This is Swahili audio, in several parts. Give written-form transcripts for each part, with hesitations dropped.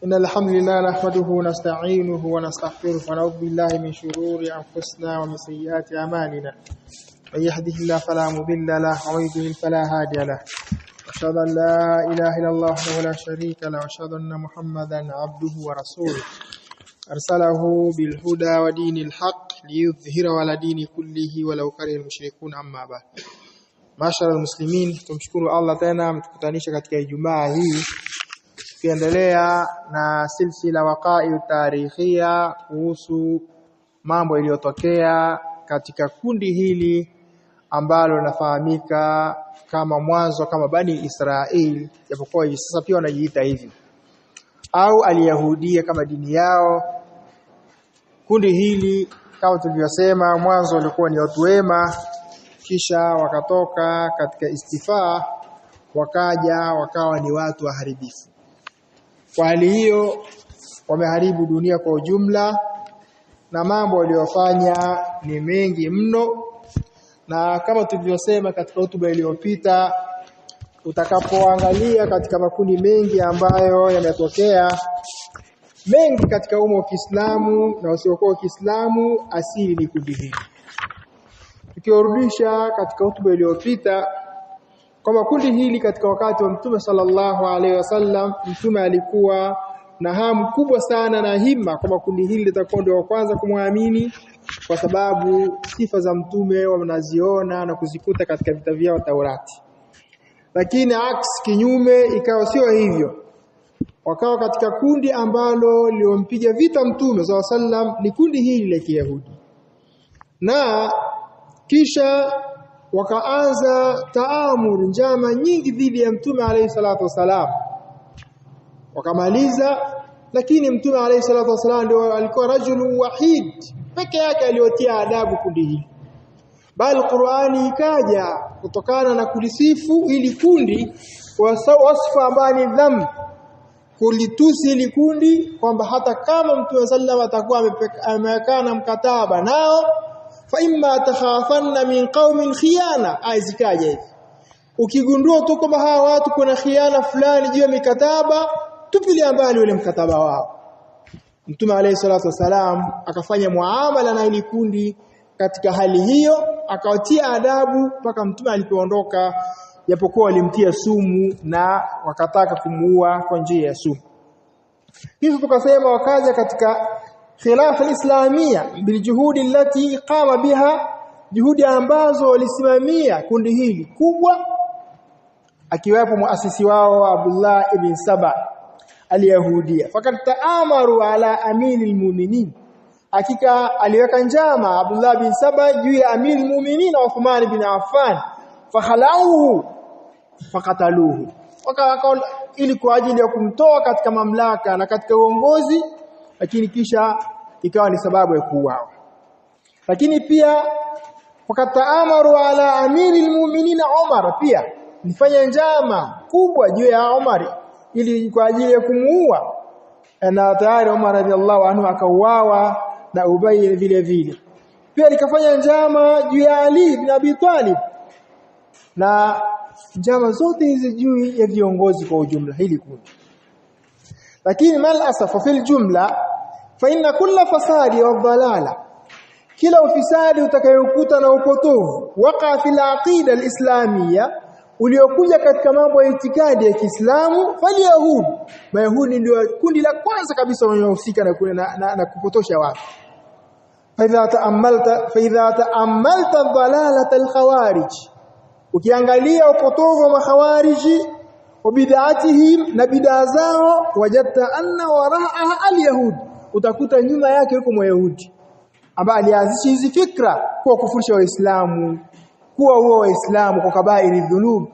إن الحمد لله نحمده ونستعينه ونستغفره ونعوذ بالله من شرور أنفسنا ومن سيئات أعمالنا من يهده الله فلا مضل له ومن يضلل فلا هادي له أشهد أن لا إله إلا الله ولا شريك له وأشهد أن محمدا عبده ورسوله أرسله بالهدى ودين الحق ليظهره على دين كله ولو كره المشركون أما بعد. Mashara almuslimin, tumshukuru Allah tena mtukutanisha katika Ijumaa hii tukiendelea na silsila waqa'i tarikhia kuhusu mambo yaliyotokea katika kundi hili ambalo linafahamika kama mwanzo kama Bani Israeli, japokuwa hivi sasa pia wanajiita hivi, au aliyahudia kama dini yao. Kundi hili kama tulivyosema mwanzo walikuwa ni watu wema, kisha wakatoka katika istifaa wakaja wakawa ni watu waharibifu. Kwa hali hiyo wameharibu dunia kwa ujumla na mambo waliyofanya ni mengi mno, na kama tulivyosema katika hotuba iliyopita, utakapoangalia katika makundi mengi ambayo yametokea, mengi katika umma wa Kiislamu na usiokuwa wa Kiislamu, asili ni kundi hili. Tukiwarudisha katika hotuba iliyopita, kwa kundi hili katika wakati wa Mtume sallallahu alaihi wasallam, Mtume alikuwa na hamu kubwa sana na himma kwa kundi hili litakuwa ndio wa kwanza kumwamini, kwa sababu sifa za Mtume wanaziona na kuzikuta katika vitabu vyao Taurati. Lakini kinyume ikawa sio hivyo. Wakawa katika kundi ambalo liompiga vita Mtume sallallahu alaihi wasallam ni kundi hili la Kiyahudi. Na kisha wakaanza taamuru njama nyingi dhidi ya Mtume alayhi salatu wasalam. Wakamaliza, lakini Mtume alayhi salatu wasalam ndio alikuwa rajulu wahid peke yake aliyotia adabu kundi hili. Bali Qur'ani ikaja kutokana na kulisifu ili kundi kwa wasfu ambayo ni dhambi, kulitusi ili kundi kwamba hata kama Mtume sallallahu atakuwa amekaa na mkataba nao, fa imma takhafanna min qaumin khiyana, aizikaje hivi, ukigundua tu kama hawa watu kuna khiana fulani juu ya mikataba, tupilia mbali ule mkataba wao. Mtume alayhi salatu wasalam akafanya muamala na ile kundi katika hali hiyo, akawatia adabu mpaka Mtume alipoondoka, japokuwa walimtia sumu na wakataka kumuua kwa njia ya sumu. Hizo tukasema wakaja katika khilafa al-islamia biljuhudi allati qama biha, juhudi ambazo walisimamia kundi hili kubwa, akiwapo muasisi wao Abdullah ibn Saba al-Yahudia. Fakat taamaru ala aminil mu'minin, hakika aliweka njama Abdullah bin Saba juu ya amirul mu'minin Uthman bin Affan, fakhalauhu fakataluhu, wakawa ili kwa ajili ya kumtoa katika mamlaka na katika uongozi, lakini kisha ikawa ni sababu ya kuuawa. Lakini pia wakataamaru ala amiril mu'minin Umar, pia nifanya njama kubwa juu ya Umar ili kwa ajili ya kumuua, na tayari Umar radhiallahu anhu akauawa na Ubay vile vile. Pia likafanya njama juu ya Ali ibn Abi Talib, na njama zote hizi juu ya viongozi kwa ujumla hili kundi. Lakini mal asafa fil jumla fa inna kulla fasadi wa dhalala, kila ufisadi utakayokuta na upotovu waqa fil aqida alislamia, uliokuja katika mambo ya itikadi ya Kiislamu, fali yahudi, mayahudi ndio kundi la kwanza kabisa wanaohusika na kupotosha watu. Fa idha ta'ammalta dhalalata alkhawarij, ukiangalia upotovu wa makhawariji wa bid'atihim na bid'a zao, wajadta anna wara'aha alyahud, utakuta nyuma yake yuko Myahudi ambaye alianzisha hizi fikra kwa kufurisha Waislamu, kuwa huo Waislamu kwa kabairi dhunub,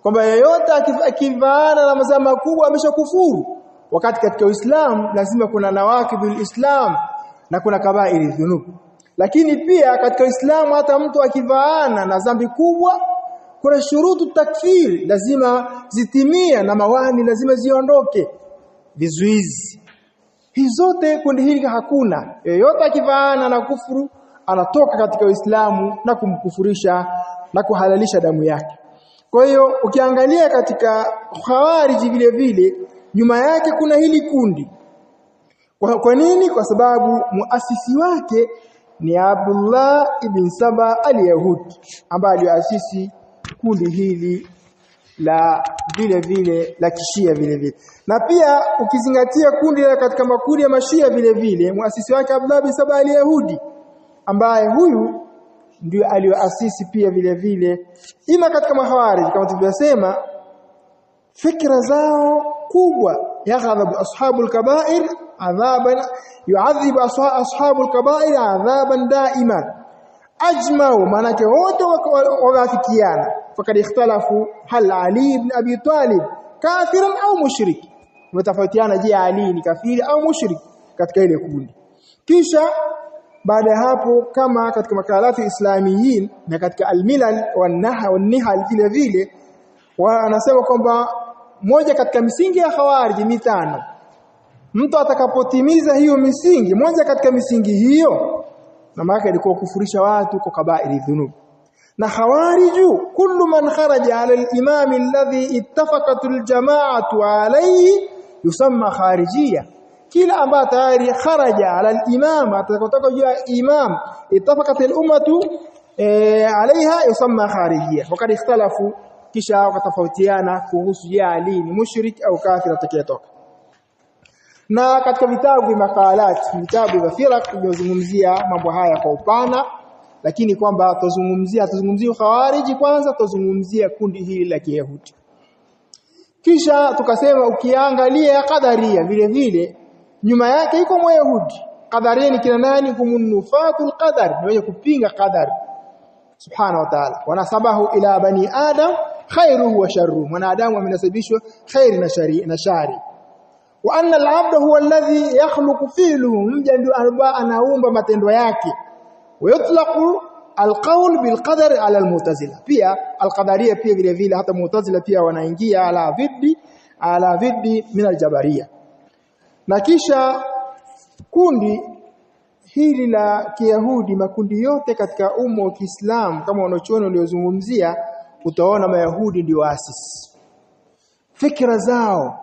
kwamba yeyote akivaana na mazama makubwa ameshakufuru, wakati katika Uislamu lazima kuna nawakidul Islam na kuna kabairi dhunub. Lakini pia katika Uislamu hata mtu akivaana na dhambi kubwa kuna shurutu takfir lazima zitimia na mawani lazima ziondoke, vizuizi. Hizo zote kundi hili hakuna. Yeyote akivaana na kufuru anatoka katika Uislamu na kumkufurisha na kuhalalisha damu yake. Kwa hiyo ukiangalia katika Khawarij vile vile nyuma yake kuna hili kundi. Kwa nini? Kwa sababu muasisi wake ni Abdullah ibn Saba al-Yahudi ambaye aliasisi kundi hili la vile la kishia vile. Na pia ukizingatia kundi la katika makundi ya mashia vile muasisi wake Abdullah ibn Saba al-Yahudi ambaye huyu ndio alioasisi pia vile ima katika mahawarij kama tulivyosema fikra zao kubwa yaghadhabu ashabul kaba'ir adhaban yu'adhibu ashabul kaba'ir adhaban da'iman ajma'u manake wote wakafikiana fakad ikhtalafu hal Ali ibn Abi Talib kafiran au mushrik mtafautiana je Ali ni kafiri au mushrik katika ile kundi. Kisha baada ya hapo kama katika makalati islamiyin na katika al-milal wan-nihal vile wanasema kwamba moja katika misingi ya khawarij mitano mtu atakapotimiza hiyo misingi moja katika misingi hiyo na maana ilikuwa kufurisha watu kwa kabairi dhunub. Na khawariju kullu man kharaja ala al-imam alladhi ittafaqat al-jama'atu alayhi yusamma kharijiyya kila ambaye tayari kharaja ala al-imam atakapotoka juu ya imam ittafaqat al-ummatu alaiha yusamma kharijiyya wakati ikhtalafu kisha wakatofautiana kuhusu je Ali ni mushrik au kafir atakayetoka. Na katika vitabu vya makalat vitabu vya firaq tunazungumzia mambo haya kwa upana lakini kwamba tuzungumzie khawariji kwanza tuzungumzia kundi hili la Kiyahudi. Kisha tukasema ukiangalia qadaria vile nyuma yake iko Myahudi. Qadaria ni kina nani? Humunufatul qadar ni wenye kupinga qadar subhanahu wa ta'ala. Wanasabahu ila bani adam khairuhu wa sharruhu mwanadamu amenasibishwa khairi na shari. Wa anna al-'abda huwa alladhi yakhluqu fi'luhu mja ndio anaumba matendo yake. Wa yutlaqu al-qawl bil qadar ala al-mu'tazila pia al-qadariyya pia vile hata mu'tazila pia wanaingia ala viddi min al-jabariyya. Na kisha kundi hili la Kiyahudi makundi yote katika umma wa Kiislamu kama wanachuoni waliozungumzia utaona Mayahudi ndio waasisi fikra zao.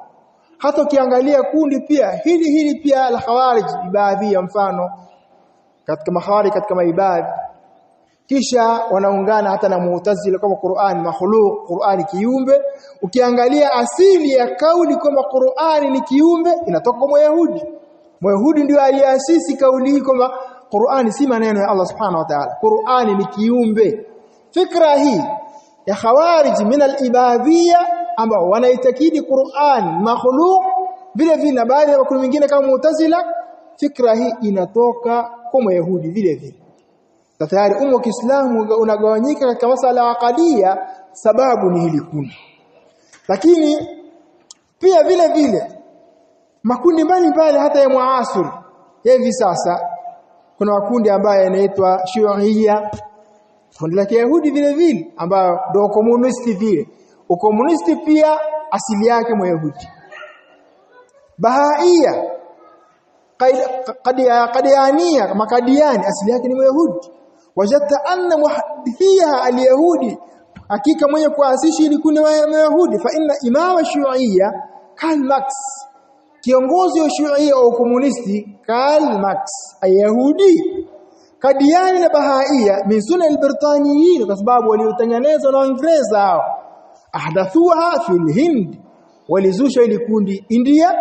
Hata ukiangalia kundi pia hili pia la Khawarij ibadhi ya mfano katika mahawarij katika maibadhi kisha wanaungana hata na Mu'tazila kama Qur'an makhluq Qur'an kiumbe. Ukiangalia asili ya kauli kama Qur'an ni kiumbe inatoka kwa Myahudi ndio aliasisi kauli hii kama Qur'an si maneno ya Allah subhanahu wa ta'ala Qur'an ni kiumbe. Fikra hii ya Khawarij min al-ibadiyya ambao wanaitakidi Qur'an makhluq vile na baadhi ya makundi mengine kama Mu'tazila fikra hii inatoka kwa Myahudi vile. Tayari umma wa Kiislamu unagawanyika katika masala aqadia sababu ni hili kundi. Lakini pia vile makundi mbalimbali hata ya muasir hivi sasa kuna makundi ambayo yanaitwa Shu'iyya kundi la Kiyahudi vile ambayo ndio komunisti vile. Ukomunisti pia asili yake Myahudi. Bahaia Qadiania Makadiani asili yake ni Myahudi. Wajadta anna muhaddithiha al-yahudi hakika mwenye kuasisi ili kundi la Mayahudi fa inna imama Shu'iyya Karl Marx kiongozi wa Shu'iyya au komunisti Karl Marx ayahudi Kadiani na Bahaia min sunna al-Britaniyin kwa sababu waliotengenezwa na Waingereza hao ahdathuha fil Hind walizusha ili kundi India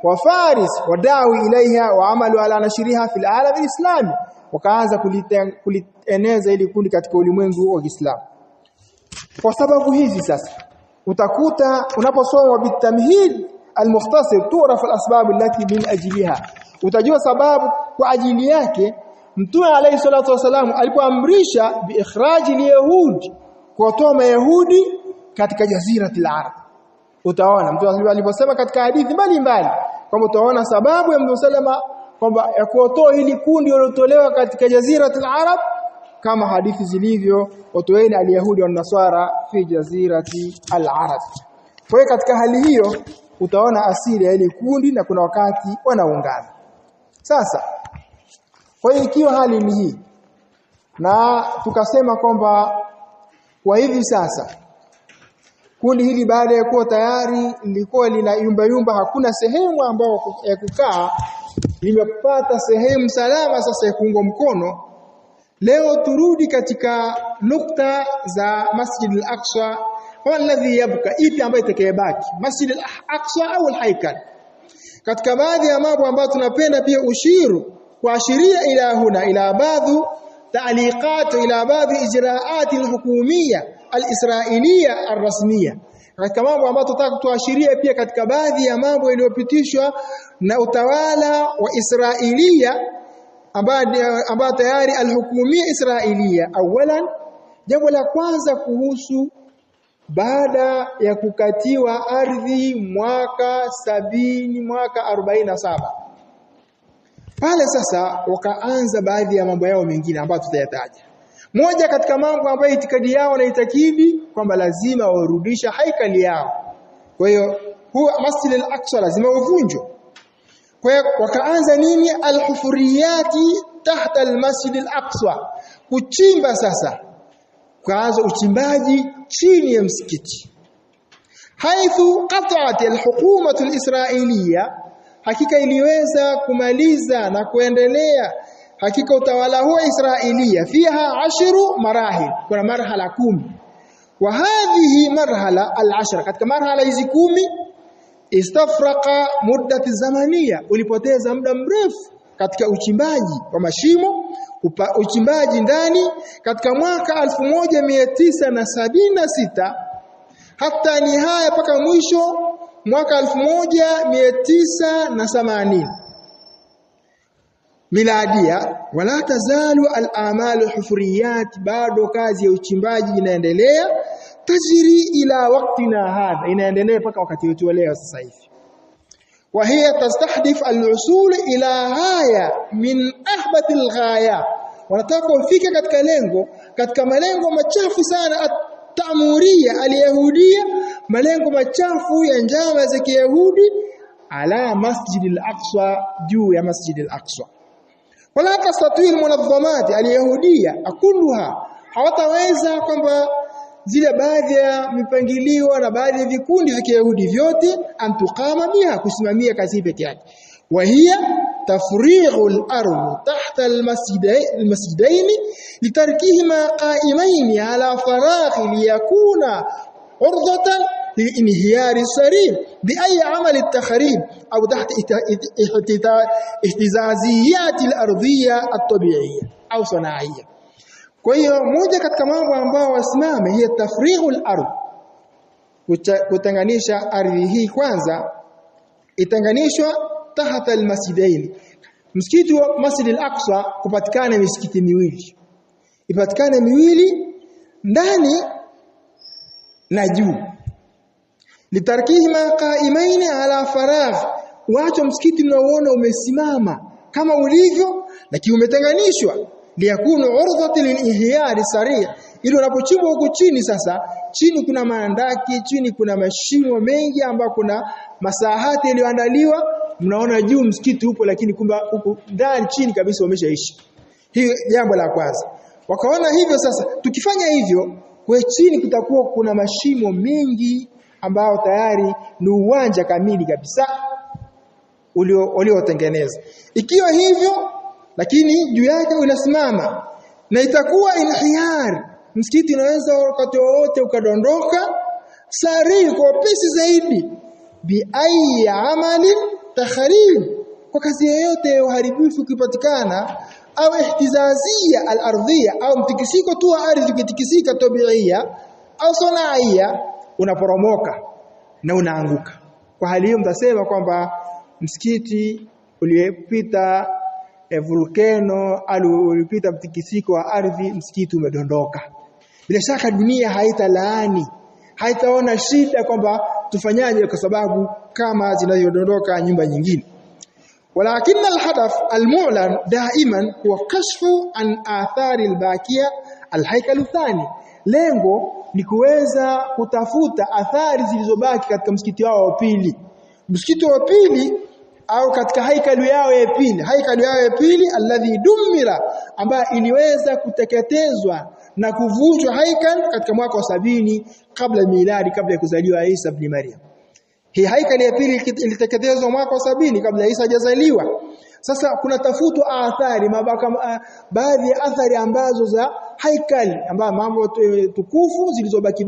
wa Faris wadawi ilaiha wa amalu ala nashriha fil alam al-islami wakaanza kulieneza ili kundi katika ulimwengu wa Kiislamu. Kwa sababu hizi sasa utakuta unaposoma bitamhid al-mukhtasar tu'raf al-asbab allati min ajliha utajua sababu kwa ajili yake Mtume alayhi salatu wasalam alipoamrisha biikhraji al-yahud kuwatoa Mayahudi katika jaziratul arab. Utaona Mtume aliposema katika hadithi mbalimbali kwamba utaona sababu ya Mtume sallama kwamba ya kuotoa hili kundi waliotolewa katika jaziratul arab kama hadithi zilivyo watoeni al-yahudi wa nasara fi jazirati al-arab. Kwa hiyo katika hali hiyo utaona asili ya hili kundi na kuna wakati wanaungana. Sasa kwa hiyo ikiwa hali ni hii na tukasema kwamba kwa hivi sasa Kundi hili baada ya kuwa tayari lilikuwa lina yumba, hakuna sehemu ambayo ya kukaa, limepata sehemu salama sasa ya kuunga mkono. Leo turudi katika nukta za Masjid al-Aqsa, walladhi yabqa, ipi ambayo itakayebaki, Masjid al-Aqsa au al-Haikal. Katika baadhi ya mambo ambayo tunapenda pia kuashiria ila baadhi ta'liqat ila baadhi ijraat al-hukumiyya al-israiliyya ar-rasmiyya. Katika mambo ambayo tunataka tuashiria pia katika baadhi ya mambo yaliyopitishwa na utawala wa Israilia ambayo tayari al-hukumiyya israiliyya. Awalan, jambo la kwanza kuhusu baada ya kukatiwa ardhi mwaka 47 pale sasa wakaanza baadhi ya mambo yao mengine ambayo tutayataja. Moja katika mambo ambayo itikadi yao na itakidi kwamba lazima warudisha haikali yao. Kwa hiyo huwa Masjid al-Aqsa lazima uvunjwe. Kwa hiyo wakaanza nini? Al-hufuriyati tahta al-Masjid al-Aqsa, kuchimba sasa. Kaanza uchimbaji chini ya msikiti. Haithu qat'at al-hukuma al-israiliyya, hakika iliweza kumaliza na kuendelea hakika utawala huo Israilia fiha 10 marahil, kuna marhala 10. Wa hadhihi marhala al-10, katika marhala hizi 10 istafraqa muddati zamaniya, ulipoteza muda mrefu katika uchimbaji wa mashimo, uchimbaji ndani katika mwaka 1976 hata nihaya paka mwisho mwaka 1980 miladia. Wala tazalu al-amalu hufuriyat, bado kazi ya uchimbaji inaendelea, tajiri ila waktina hadha, inaendelea paka wakati wetu wa leo sasa hivi. Wa hiya tastahdif al-usul ila ghaya min ahbat al-ghaya, wanataka kufika katika lengo, katika malengo machafu sana at-ta'muriyya al-yahudia, malengo machafu ya njama za Kiyahudi ala Masjid al-Aqsa, juu ya Masjid al-Aqsa. Wala tastati al-munazzamat al-yahudia kulluha, hawataweza kwamba zile baadhi ya mipangilio na baadhi ya vikundi vya Kiyahudi vyote antukama biha, kusimamia kazi pekee yake. Wa hiya tafrighu al-ardh tahta al-masjidain litarkihima qa'imain ala faragh liyakuna urdatan للانهيار السريع بأي عمل التخريب أو تحت اهتزازيات الأرضية الطبيعية أو صناعية. Kwa hiyo moja katika mambo ambao wasimame hiya tafrighul ardh, kutenganisha ardhi hii. Kwanza itenganishwa tahta almasjidain, msikiti wa Masjid al-Aqsa kupatikana misikiti miwili, ipatikane miwili ndani na juu. Litarkihima qa'imain ala faragh, wacho msikiti mnaoona umesimama kama ulivyo lakini umetenganishwa, liyakunu urdhatan lilihiyari sari', ili unapochimba huko chini sasa, chini kuna maandaki, chini kuna mashimo mengi ambapo kuna masahati yaliyoandaliwa, mnaona juu msikiti upo lakini kumba huko ndani chini kabisa umeshaishi. Hiyo jambo la kwanza. Wakaona hivyo sasa, tukifanya hivyo kwa chini kutakuwa kuna mashimo mengi ambao tayari ni uwanja kamili kabisa uliotengeneza. Ikiwa hivyo lakini juu yake unasimama na itakuwa inhiyar, msikiti unaweza wakati wote ukadondoka sari kwa pesi zaidi, bi ayi amalin takharib, kwa kazi yoyote ya uharibifu ukipatikana, au ihtizazia al-ardhiyya, au mtikisiko tu ardhi ukitikisika tabiia au sanaia, unaporomoka na unaanguka. Kwa hali hiyo mtasema kwamba msikiti uliyepita volcano au ulipita mtikisiko wa ardhi, msikiti umedondoka. Bila shaka dunia haitalaani, haitaona shida kwamba tufanyaje kwa sababu kama zinazodondoka nyumba nyingine. Walakin alhadaf almu'lan daiman huwa kashfu an athari albaqiya alhaykal athani, lengo ni kuweza kutafuta athari zilizobaki katika msikiti wao wa pili. Msikiti wa pili au katika haikalu yao ya pili alladhi dumira, ambayo iliweza kuteketezwa na kuvunjwa haikal katika mwaka wa 70 kabla miladi, kabla ya kuzaliwa Isa ibn Maryam. Hii haikali ya pili iliteketezwa mwaka wa 70 kabla Isa hajazaliwa. Sasa kuna tafutwa athari baadhi ya athari ambazo za haikali, ambazo mambo tukufu zilizobaki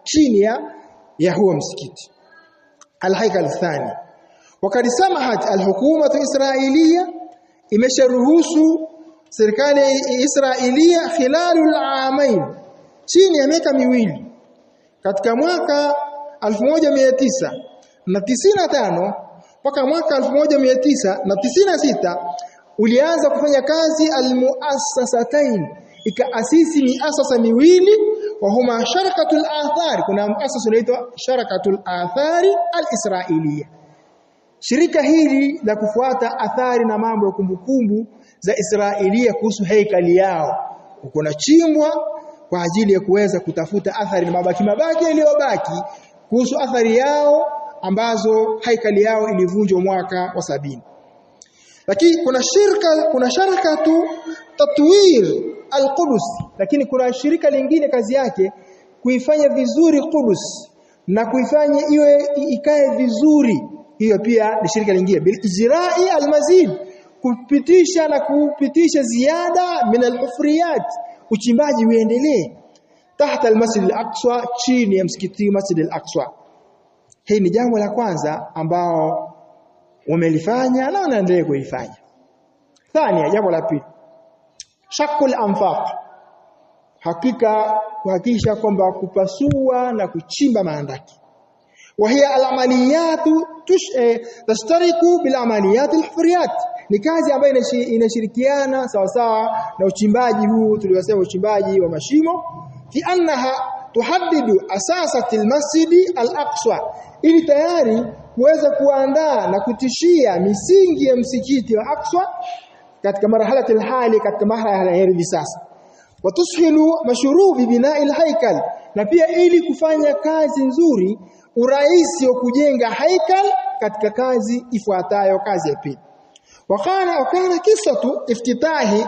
chini ya huo msikiti. Al-haikal thani, wakati samahat al-hukuma al-israiliya, imesharuhusu serikali ya Israilia khilalul aamain, chini ya miaka miwili, katika mwaka 1995 mpaka mwaka 1996 ulianza kufanya kazi al-muassasatain, ikaasisi miasasa miwili, wa huma sharakatul athari. Kuna muasasa unaitwa sharakatul athari al-israiliya. Shirika hili la kufuata athari na mambo ya kumbukumbu za Israilia kuhusu haikali yao, kuna chimbwa kwa ajili ya kuweza kutafuta athari na mabaki yaliyobaki kuhusu athari yao ambazo haikali yao ilivunjwa mwaka wa 70. Lakini kuna sharakatu tatwir al-Qudus, lakini kuna shirika lingine kazi yake kuifanya vizuri Qudus na kuifanya ikae vizuri. Hiyo pia ni shirika lingine, bil ijra'i al-mazid, kupitisha ziada min al-hufriyat, uchimbaji uendelee tahta al-Masjid al-Aqsa, chini ya msikiti Masjid al-Aqsa. Hii ni jambo la kwanza ambao wamelifanya na wanaendelea kulifanya. Thania, jambo la pili, shakul anfaq, hakika kuhakikisha kwamba kupasua na kuchimba maandaki. وهي العمليات تشترك بالعمليات الحفريات, ni kazi ambayo inashirikiana sawa sawa na uchimbaji huu tuliosema, uchimbaji wa mashimo. Fi annaha tuhaddidu asasati almasjid al-aqsa, ili tayari kuweza kuandaa na kutishia misingi ya msikiti wa Aqsa katika marhala al-hali, katika marhala ya hivi sasa. Watushilu mashrubi bina'il haikal, na pia ili kufanya kazi nzuri, urahisi wa kujenga haikal katika kazi ifuatayo, kazi ya pili. Wakana kisatu iftitahi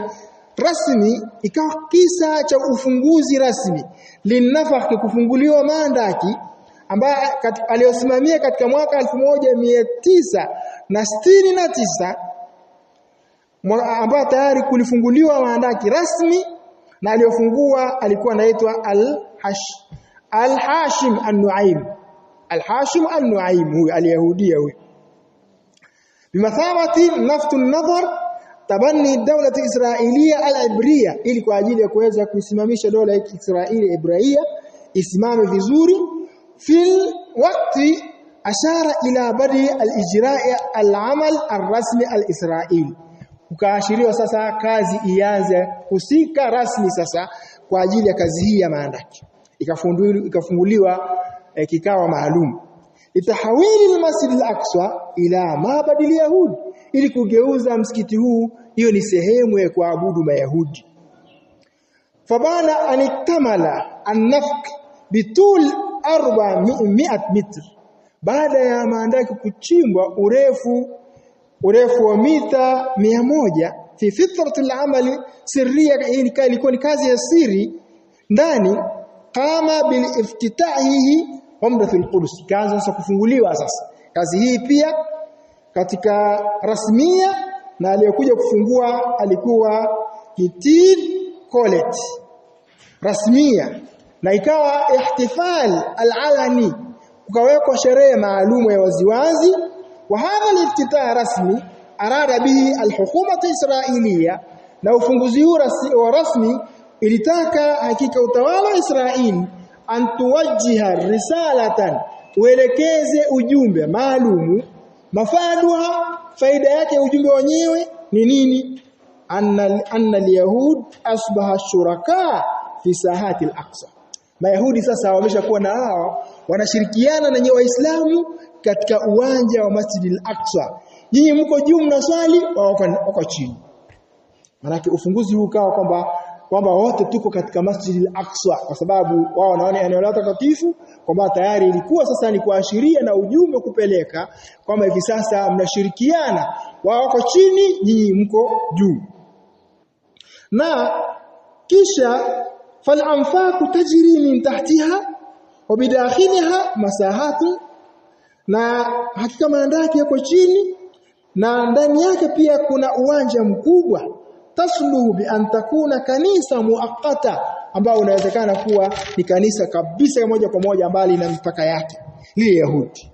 rasmi, ikawa kisa cha ufunguzi rasmi linafaki, kufunguliwa maandaki, ambaye aliyosimamia katika mwaka 1969, ambaye tayari kulifunguliwa maandaki rasmi, na aliyofungua alikuwa anaitwa Al-Hashim An-Nuaim. Al-Hashim An-Nuaim huyu al-Yahudia huyu, bimathabati naftu an-nadhar tabanni dawla Israiliya al-Ibriya, ili kwa ajili ya kuweza kusimamisha dola ya Israeli Ibriya isimame vizuri. Fil waqti ashara ila badi al-ijra'i al-amal ar-rasmi al-Israili, ukaashiriwa sasa kazi ianze husika rasmi sasa kwa ajili ya kazi hii ya maandaki. Ikafunguliwa kikao maalum itahawili al-Masjid al-Aqsa ila mabadi al-Yahud, ili kugeuza msikiti huu hiyo ni sehemu ya kuabudu Mayahudi. Fabana anitamala an-nafq bitul 400 mitr, baada ya maandaki kuchimbwa urefu wa mita 100, fi fitrati al-amali sirriya, ilikuwa ni kazi ya siri ndani. Kama bil iftitahihi umratul Qudus, kaanza sasa kufunguliwa sasa kazi hii pia katika rasmia, na aliyokuja kufungua alikuwa Kitid College rasmia, na ikawa ihtifal al-alani, ukawekwa sherehe maalumu ya waziwazi. Wa hadha al-iftitah rasmi arada bihi al-hukuma al-israiliya, na ufunguzi huu rasmi ilitaka hakika utawala wa Israeli antuwajjiha risalatan, uelekeze ujumbe maalumu, mafaduha, faida yake ujumbe wenyewe ni nini? Anna al-yahud asbaha shuraka fi sahati al-Aqsa, Mayahudi sasa wameshakuwa na hao wanashirikiana na Waislamu katika uwanja wa Masjid al-Aqsa. Nyinyi mko juu mnaswali, wako chini. Maana ufunguzi huu kawa kwamba kwamba wote tuko katika Masjid al-Aqsa, kwa sababu wao wanaona eneo la takatifu kwamba tayari ilikuwa sasa ni kuashiria na ujumbe kupeleka kwamba hivi sasa mnashirikiana, wao wako chini, nyinyi mko juu. Na kisha fal-anfaq tajri min tahtiha wa bidakhilha masahatu, na hakika maandaki yako chini na ndani yake pia kuna uwanja mkubwa, tasluhu bi an takuna kanisa muaqqata, ambao unawezekana kuwa ni kanisa kabisa moja kwa moja mbali na mipaka yake hii Yahudi.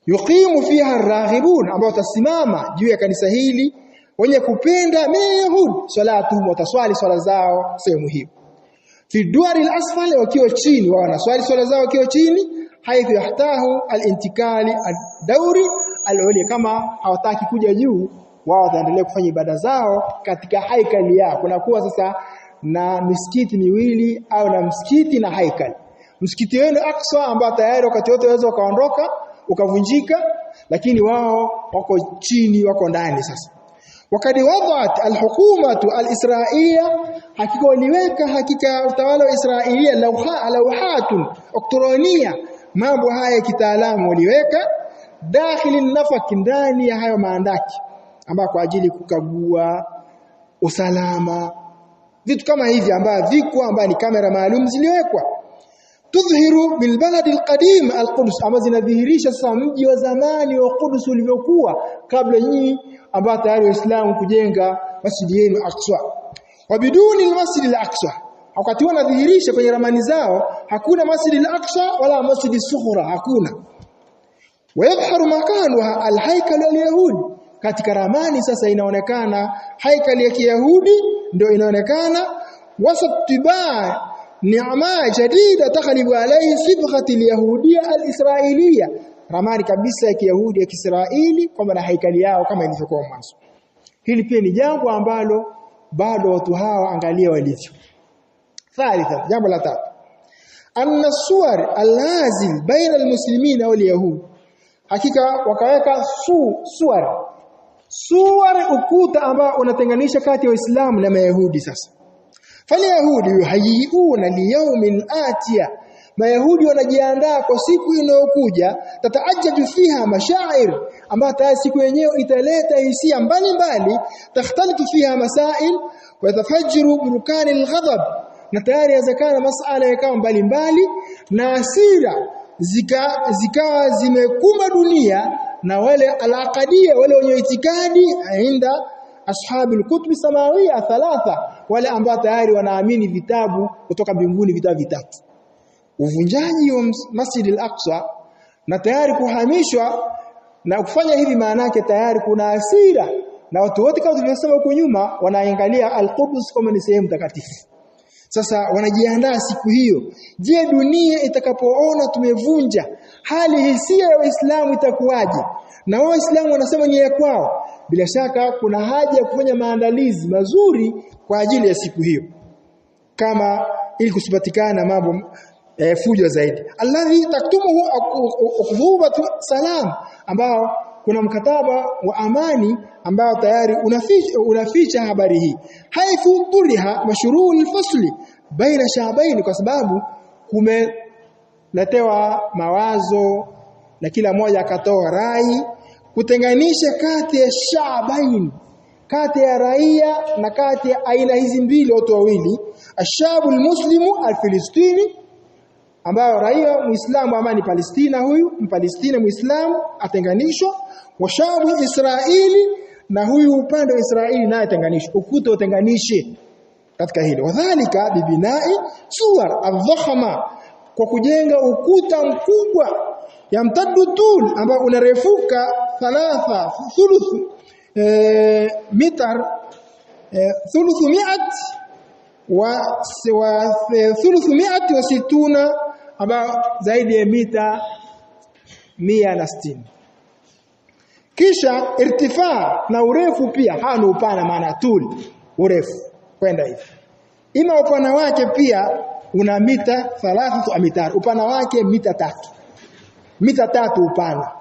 Yuqimu fiha ar-raghibun, ambao tasimama juu ya kanisa hili wenye kupenda Yahudi, salatu wataswali swala zao sehemu hiyo. Fi duari al-asfal, wakiwa chini wao wanaswali swala zao wakiwa chini, haithu yahtahu al-intikali ad-dawri al-uli, kama hawataki kuja juu wao wataendelea kufanya ibada zao katika haikali yao. Kuna kuwa sasa na misikiti miwili au na msikiti na haikali. Msikiti wenu Aqsa ambao tayari wakati wote waweza kaondoka ukavunjika, lakini wao wako chini, wako ndani sasa. Wakati wadat al-hukumatu al-isra'iyya, hakika waliweka hakika utawala wa Israelia lawhatun oktronia, mambo haya kitaalamu waliweka dakhili an-nafaq, ndani ya hayo maandaki, ambao kwa ajili kukagua usalama, vitu kama hivi ambavyo viko, ambao ni kamera maalum ziliwekwa. Tudhihiru bil balad al-qadim al-Quds, ambazo zinadhihirisha sasa mji wa zamani wa Quds ulivyokuwa kabla nyinyi ambao tayari Waislamu kujenga masjidi yenu Aqsa. Wa biduni al-masjid al-Aqsa, wakati wanadhihirisha kwenye ramani zao hakuna masjid al-Aqsa wala masjid al-Sughra, hakuna. Wa yadhharu makanuha al-haykal al-yahudi, katika ramani sasa inaonekana haikali ya Kiyahudi ndio inaonekana. Wasattiba ni'ma jadida takhlibu alayhi sibghati al-yahudiyya al-israiliyya, ramani kabisa ya Kiyahudi ya Kisraeli kwamba na haikali yao kama ilivyokuwa mwanzo. Hili pia ni jambo ambalo bado watu hawa angalia walivyo. Thalitha, jambo la tatu, anna suwar al-lazil baina al-muslimina wal yahud, hakika wakaweka suwar ukuta ambao unatenganisha kati ya Waislamu na Mayahudi. Sasa Falyahudi yuhayyuna liyawmin atiya, Mayahudi wanajiandaa kwa siku inayokuja, tataajjaju fiha mashair, ambayo tayari siku yenyewe italeta hisia mbalimbali, takhtalifu fiha masail wa tafajjiru burkan alghadab, na tayari yazakana masala yakawa mbalimbali na asira zikawa zimekumba dunia, na wale alaqadia, wale wenye itikadi inda ashabul kutub samawiyya thalatha, wale ambao tayari wanaamini vitabu kutoka mbinguni, vitabu vitatu. Uvunjaji wa Masjid al-Aqsa na tayari kuhamishwa na kufanya hivi, maana yake tayari kuna hasira, na watu wote kama tulivyosema huko nyuma wanaangalia al-Quds kama ni sehemu takatifu. Sasa wanajiandaa siku hiyo. Je, dunia itakapoona tumevunja, hali hisia ya Waislamu itakuwaje? Na Waislamu wanasema ni ya kwao. Bila shaka kuna haja ya kufanya maandalizi mazuri kwa ajili ya siku hiyo, kama ili kusipatikana mambo fujo zaidi. Alladhi taktumuhu ukhdhubatu salam, ambao kuna mkataba wa amani ambao tayari unaficha habari hii. Haithu turiha mashruu al-fasli baina sha'bayn, kwa sababu kumeletewa mawazo na kila mmoja akatoa rai kutenganisha kati ya sha'bayn, kati ya raia na kati ya aina hizi mbili, watu wawili, ashabu al-muslimu al-filistini, ambao raia muislamu ama ni Palestina, huyu mpalestina muislamu atenganishwa, wa shabu Israeli, na huyu upande wa Israeli naye atenganishwa. Ukuta utenganishe katika hilo. Wadhālika bibina'i suwar adh-dhakhama, kwa kujenga ukuta mkubwa ya mtaddu tul, ambao unarefuka thuluth mitar, thuluthu mi'at wa thuluthu mi'at wa situna, ambao zaidi ya mita 160. Kisha irtifaa na urefu pia, hana upana, maana tul urefu kwenda hivi. Ima upana wake pia una mita 3 amtar, upana wake mita 3. Mita 3 upana.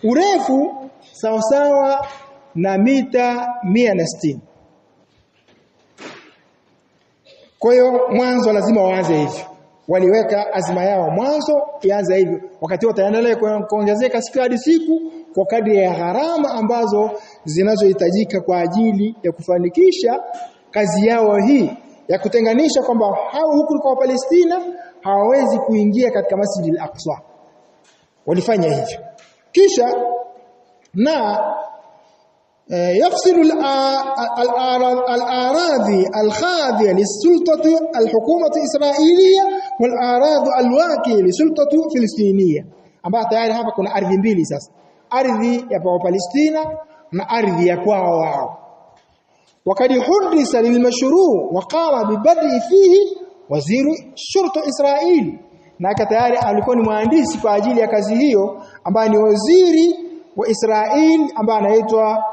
Urefu sawa sawa na mita 160. Kwa hiyo mwanzo lazima waanze hivyo. Waliweka azma yao mwanzo ianze hivyo. Wakati wataendelea kuongezeka siku hadi siku kwa kadri ya gharama ambazo zinazohitajika kwa ajili ya kufanikisha kazi yao hii ya kutenganisha kwamba hao huku kwa Palestina hawawezi kuingia katika Masjid al-Aqsa. Walifanya hivyo. Kisha na يفصل الأراضي الخاضعة للسلطة الحكومة الإسرائيلية والأراضي الواقعة للسلطة الفلسطينية. ambapo tayari hapa kuna ardhi mbili sasa, ardhi ya Palestina na ardhi ya kwao wao. وقد حدث للمشروع وقام ببدء فيه وزير شرطة إسرائيل. na tayari alikuwa ni mhandisi kwa ajili ya kazi hiyo ambaye ni waziri wa Israel ambaye anaitwa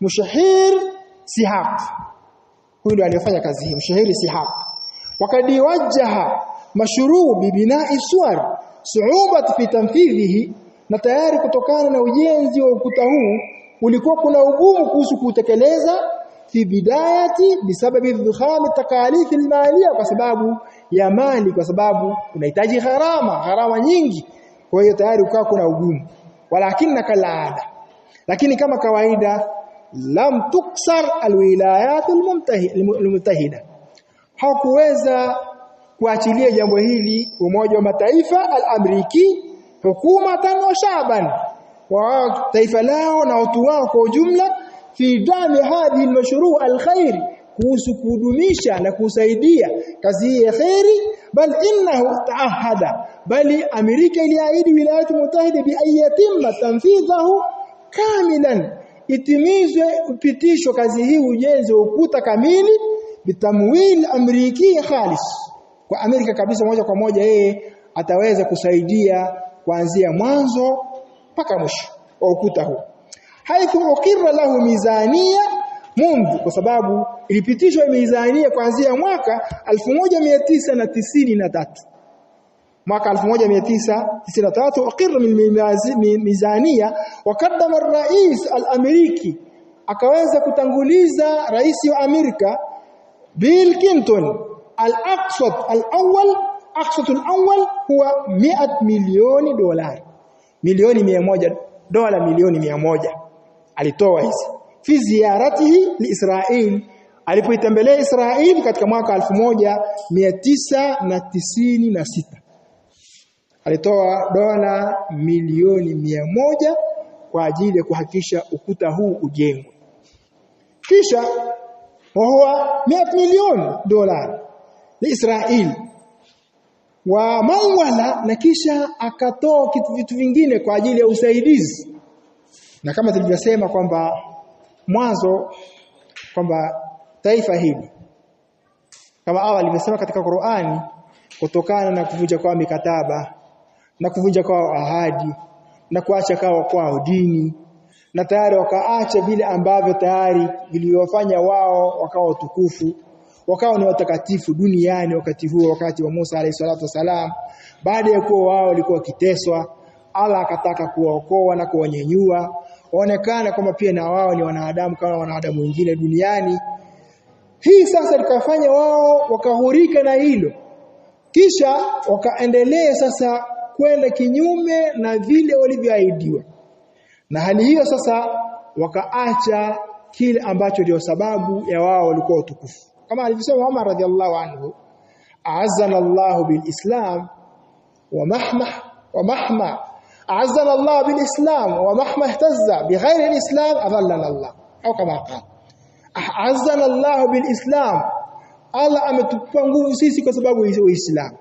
Mushahir Sihaq. Huyu ndiye aliyefanya kazi hii, Mushahir Sihaq. Wakati wajaha mashruu bibina'i suwar su'ubat fi tanfidhihi, na tayari kutokana na ujenzi wa ukuta huu ulikuwa kuna ugumu kuhusu kutekeleza fi bidayati bisababi dhikham takalif almaliya, kwa sababu ya mali, kwa sababu unahitaji gharama nyingi. Kwa hiyo tayari ukawa kuna ugumu. Walakinna kalada, lakini kama kawaida lam tuksar alwilayat almutahida, hakuweza kuachilia jambo hili Umoja wa Mataifa al-Ameriki hukumatan wa shaban wa taifa lao na watu wao kwa ujumla fi dami hadhi al-mashru' al-khair, kuhusu kudumisha na kusaidia kazi hii ya khairi. Bal innahu ta'ahada, bali Amerika iliahidi Wilayat Mutahida bi ayatimma tanfidhahu kamilan, itimizwe upitisho kazi hii ujenzi wa ukuta kamili bitamwil Ameriki khalis, kwa Amerika kabisa moja kwa moja yeye ataweza kusaidia kuanzia mwanzo mpaka mwisho wa ukuta huu. Haithu ukirra lahu mizania mundu, kwa sababu ilipitishwa mizania kuanzia mwaka 1993. mwaka 1993 ukirra mizania wakaddama ar-rais al-Ameriki, akaweza kutanguliza rais wa Amerika Bill Clinton al-aqsat al-awwal huwa 100 milioni dola, milioni 100 dola, milioni 100 alitoa hizi fi ziyaratihi li Israel, alipoitembelea Israel katika mwaka 1996 alitoa dola milioni 100 kwa ajili ya kuhakikisha ukuta huu ujengwe. Kisha huwa 100 milioni dola li Israel wa mawala, na kisha akatoa vitu vingine kwa ajili ya usaidizi. Na kama tulivyosema kwamba mwanzo kwamba taifa hili kama awali limesema katika Qur'ani, kutokana na kuvunja kwa mikataba na kuvunja kwa ahadi na kuacha kwao dini, na tayari wakaacha vile ambavyo tayari viliwafanya wao wakawa utukufu, wakawa ni watakatifu duniani wakati huo, wakati wa Musa alayhi salatu wasalam. Baada ya kuwa wao walikuwa kiteswa, Allah akataka kuwaokoa na kuwanyanyua waonekana kama pia na wao ni wanadamu kama wanadamu wengine duniani. Hii sasa likafanya wao wakahurika na hilo, kisha wakaendelea sasa kwenda kinyume na vile walivyoahidiwa. Na hali hiyo sasa wakaacha kile ambacho ndio sababu ya wao walikuwa utukufu, kama alivyosema Umar radhiallahu anhu, a'azzana Allah bil Islam wa mahma a'azzana Allah bil Islam wa mahma ihtazza bi ghairi al Islam adallana Allah, au kama qala a'azzana Allah bil Islam, Allah ametupa nguvu sisi kwa sababu ya Uislamu.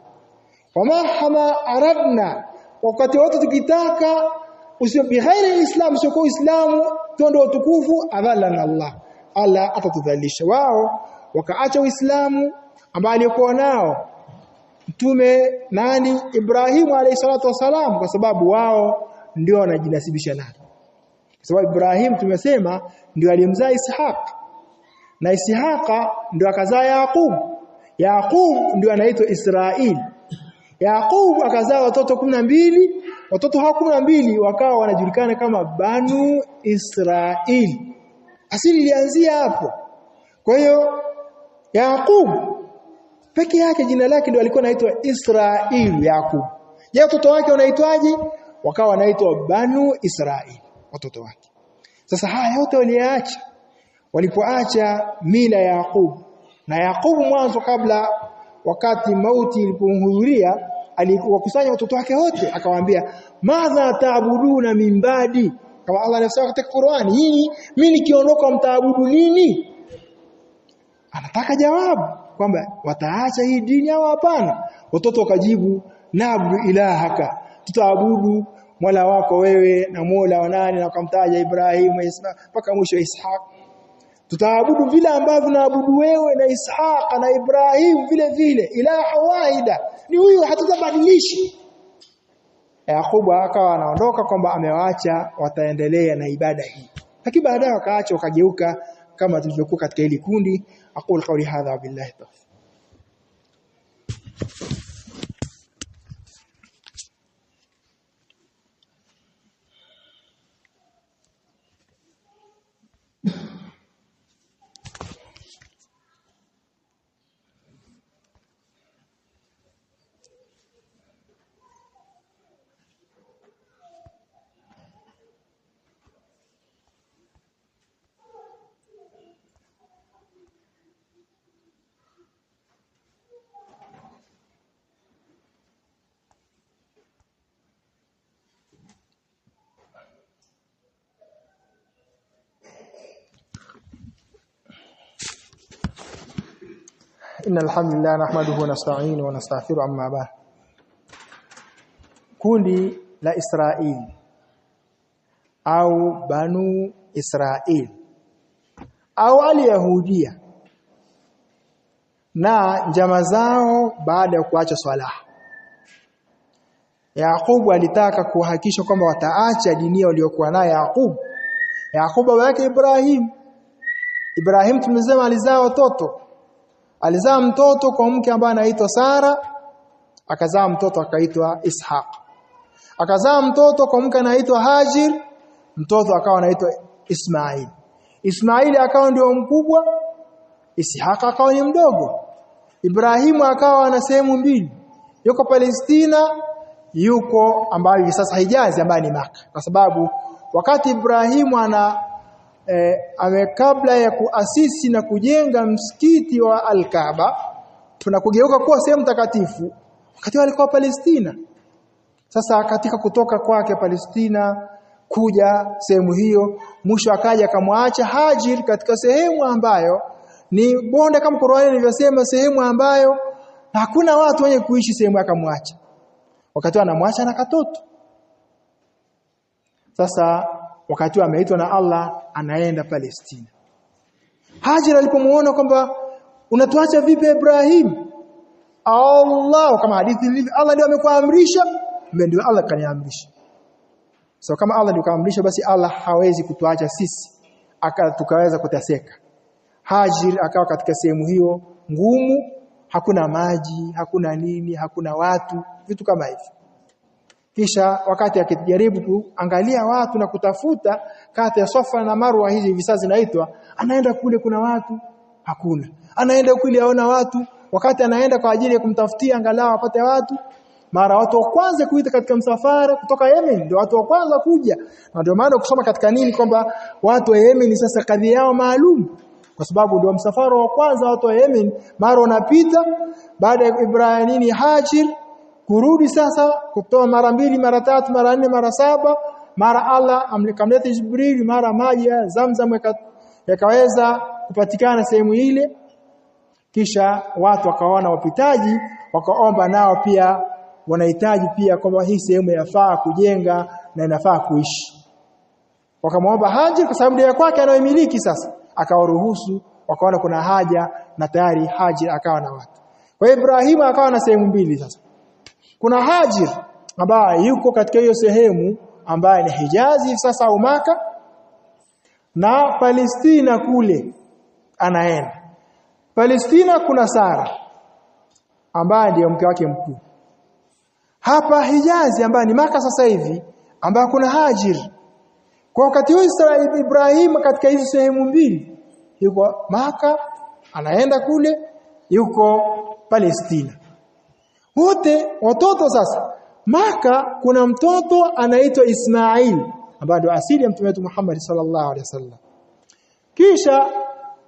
Wa mahma aradna, wakati wote tukitaka usio bi ghairi al Islam, sio kwa Uislamu tondo utukufu, adallana Allah atatudhalisha. Wao wakaacha Uislamu ambao alikuwa nao Mtume Ibrahim alayhi salatu wasalam, kwa sababu wao ndio wanajinasibisha naye. Kwa sababu Ibrahim tumesema ndio aliyemzaa Ishaq, na Ishaqa ndio akazaa Yaqub ndio anaitwa Israeli. Yaqub akazaa watoto 12, watoto hao 12 wakawa wanajulikana kama Banu Israeli. Asili ilianzia hapo. Kwa hiyo Yaqub peke yake jina lake ndio alikuwa anaitwa Israil Yaqub. Je, watoto wake wanaitwaje? Wakawa wanaitwa Banu Israil watoto wake. Sasa haya yote waliacha walipoacha mila ya Yaqub. Na Yaqub mwanzo kabla wakati mauti ilipomhudhuria aliwakusanya watoto wake wote akawaambia madha taabuduna min badi, kama Allah anasema katika Qur'ani, mimi nikiondoka mtaabudu nini? Anataka jawabu kwamba wataacha hii dini au hapana. Watoto wakajibu na'budu ilahaka, tutaabudu Mola wako wewe na Mola wa nani, na wakamtaja Ibrahim na Ismail mpaka mwisho Ishaq. Tutaabudu vile ambavyo naabudu wewe na Ishaq na Ibrahim vile vile, ilaha wahida, ni huyo, hatutabadilishi. Yakubu akawa anaondoka kwamba amewaacha wataendelea na ibada hii. Lakini baadaye wakaacha wakageuka kama tulivyokuwa katika hili kundi. Aqul qawli hadha billahi tawfiq. إن الحمد لله نحمده ونستعينه ونستغفره أما بعد. kundi la Israeli au Banu Israel au al-Yahudia na njama zao baada ya kuacha swala. Yakubu alitaka kuhakikisha kwamba wataacha dini waliokuwa nayo Yakubu. Yakubu baba yake Ibrahim tumesema alizaa watoto. Alizaa mtoto kwa mke ambaye anaitwa Sara, akazaa mtoto akaitwa Ishaq. Akazaa mtoto kwa mke anaitwa Hajir, mtoto akawa anaitwa Ismail. Ismail akawa ndio mkubwa, Ishaq akawa ni mdogo. Ibrahimu akawa na sehemu mbili. Yuko Palestina, yuko ambayo sasa Hijazi ambayo ni Makkah. Kwa sababu wakati Ibrahimu kabla ya kuasisi na kujenga msikiti wa Al-Kaaba, tunakugeuka kuwa sehemu takatifu, wakati walikuwa Palestina. Sasa katika kutoka kwake Palestina kuja sehemu hiyo, mwisho akaja akamwacha Hajir katika sehemu ambayo ni bonde kama Qur'ani ilivyosema, sehemu ambayo hakuna watu wenye kuishi, sehemu akamwacha. Wakati anamwacha na katoto. Sasa wakati ameitwa na Allah anaenda Palestina. Hajar alipomuona kwamba unatuacha vipi Ibrahim? Allah, kama hadithi ilivyo, Allah ndio amekuamrisha, ndio Allah kaniamrisha. So kama Allah ndio kaamrisha, basi Allah hawezi kutuacha sisi tukaweza kuteseka. Hajar akawa katika sehemu hiyo ngumu, hakuna maji, hakuna nini, hakuna watu, vitu kama hivi. Kisha wakati akijaribu kuangalia watu na kutafuta kati ya Safa na Marwa, hizi visasi zinaitwa, anaenda kule kuna watu, hakuna. Anaenda kule aona watu, wakati anaenda kwa ajili ya kumtafutia angalau apate watu, mara watu wa kwanza kuita katika msafara kutoka Yemen, ndio watu wa kwanza kuja. Na ndio maana kusoma katika nini kwamba watu wa Yemen sasa kadhi yao maalum, kwa sababu ndio msafara wa kwanza watu wa Yemen mara wanapita baada ya Ibrahim Hajir kurudi sasa kutoa mara 2 mara 3 mara 4 mara 7, mara Allah amlikamleta Jibril, mara maji ya Zamzam yakaweza kupatikana sehemu ile. Kisha watu wakaona wapitaji, wakaomba nao pia wanahitaji pia kwamba hii sehemu yafaa kujenga na inafaa kuishi. Wakamwomba Hajir kwa sababu ndiye kwake anayoimiliki, sasa akawaruhusu, wakaona kuna haja na tayari Hajir akawa na watu. Kwa hiyo Ibrahim akawa na sehemu mbili sasa. Kuna Hajir ambaye yuko katika hiyo sehemu ambaye ni Hijazi sasa au Makkah, na Palestina kule anaenda. Palestina kuna Sara ambaye ndiye mke wake mkuu. Hapa Hijazi ambaye ni Makkah sasa hivi ambaye kuna Hajir. Kwa wakati huo Ibrahim katika hizo sehemu mbili yuko Makkah anaenda kule yuko Palestina. Wote watoto sasa. Maka kuna mtoto anaitwa Ismail ambaye ndio asili ya Mtume wetu Muhammad sallallahu alaihi wasallam. Kisha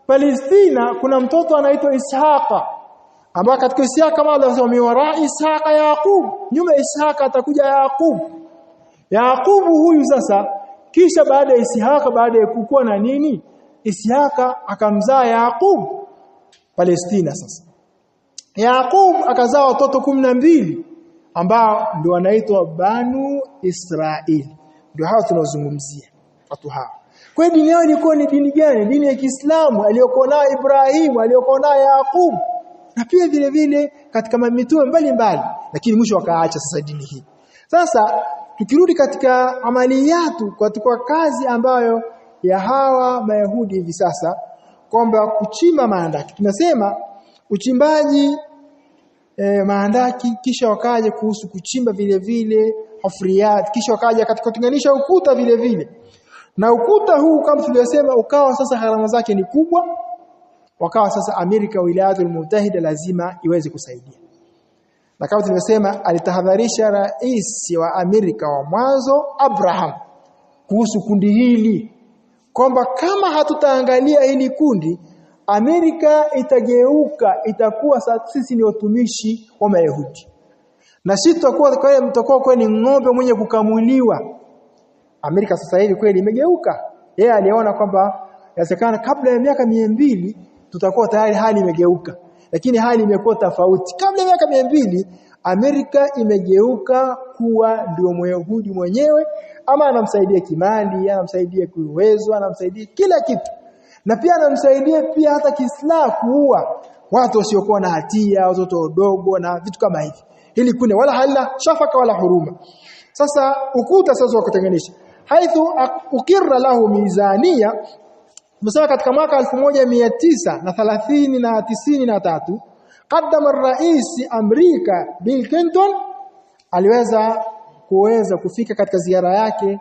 Palestina kuna mtoto anaitwa Ishaqa ambaye katika Ishaqa kama alivyosema Ishaqa Yaqub, nyuma Ishaqa atakuja Yaqub. Yaqub huyu sasa kisha baada ya Ishaqa, baada ya kukua na nini, Ishaqa akamzaa Yaqub Palestina. Sasa Yaqub akazaa watoto 12 ambao ndio wanaitwa Banu Israil. Ndio hao tunazungumzia watu hao. Kwa dini yao ilikuwa ni dini gani? Dini ya Kiislamu aliyokuwa nayo Ibrahim, aliyokuwa nayo Yaqub, na pia vile vile katika mitume mbalimbali, lakini mwisho wakaacha sasa dini hii. Sasa tukirudi katika amaliyatu, katika kazi ambayo ya hawa Mayahudi hivi sasa, kwamba kuchimba maandaki. Tunasema uchimbaji maandaki, kisha wakaja kuhusu kuchimba vile vile hufriyat, kisha wakaja katika kutenganisha ukuta vile vile. Na ukuta huu kama tulivyosema ukawa sasa gharama zake ni kubwa, wakawa sasa Amerika Wilayatul Muttahida lazima iweze kusaidia. Na kama tulivyosema alitahadharisha rais wa Amerika wa mwanzo Abraham kuhusu kundi hili, kwamba kama hatutaangalia hili kundi, Amerika itageuka, itakuwa sisi ni watumishi wa Mayahudi. Na sisi tutakuwa kwa ni ng'ombe mwenye kukamuliwa. Amerika sasa hivi kweli imegeuka. Yeye aliona kwamba inawezekana kabla ya miaka 200 tutakuwa tayari hali imegeuka. Lakini hali imekuwa tofauti. Kabla ya miaka 200 Amerika imegeuka kuwa ndio Myahudi mwenyewe, ama anamsaidia kimali, anamsaidia kuuwezo, anamsaidia kila kitu. Na pia anamsaidia pia hata Kiislamu kuua watu wasiokuwa na hatia, watoto wadogo na vitu kama hivi. Hili kuna wala halina shafaka wala huruma. Sasa ukuta sasa wakutenganisha. Haithu ukirra lahu mizania, msema katika mwaka 1993 qaddama ar-rais Amerika Bill Clinton aliweza kufika katika ziara yake,